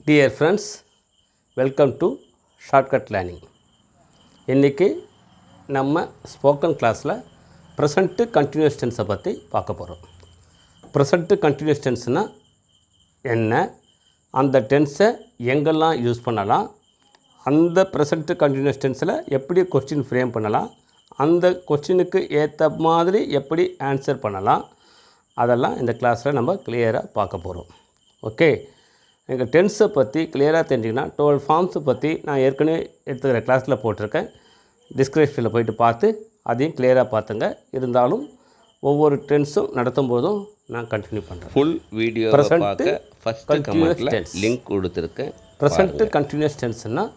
Dear friends, welcome to Shortcut Learning. இன்றைக்கி நம்ம spoken கிளாஸில் ப்ரெசண்ட்டு கண்டினியூஸ் டென்ஸை பற்றி பார்க்க போகிறோம். ப்ரெசண்ட்டு கண்டினியூஸ் டென்ஸ்னால் என்ன, அந்த டென்ஸை எங்கெல்லாம் யூஸ் பண்ணலாம், அந்த ப்ரெசண்ட்டு கண்டினியூஸ் டென்ஸில் எப்படி கொஸ்டின் ஃப்ரேம் பண்ணலாம், அந்த கொஸ்டினுக்கு ஏற்ற மாதிரி எப்படி ஆன்சர் பண்ணலாம், அதெல்லாம் இந்த கிளாஸில் நம்ம கிளியராக பார்க்க போகிறோம். ஓகே, எங்கள் டென்ஸை பற்றி கிளியராக தெரிஞ்சிங்கன்னா 12 ஃபார்ம்ஸை பற்றி நான் ஏற்கனவே எடுத்துக்கிற கிளாஸில் போட்டிருக்கேன். டிஸ்கிரிப்ஷனில் போய்ட்டு பார்த்து அதையும் கிளியராக பார்த்துங்க. இருந்தாலும் ஒவ்வொரு டென்ஸும் நடத்தும் போதும் நான் கண்டினியூ பண்ணுறேன். ஃபுல் வீடியோ ப்ரெசண்ட்டு ஃபஸ்ட்டு கமெண்ட்டில் லிங்க் கொடுத்துருக்கேன். Present continuous டென்ஸ்னால்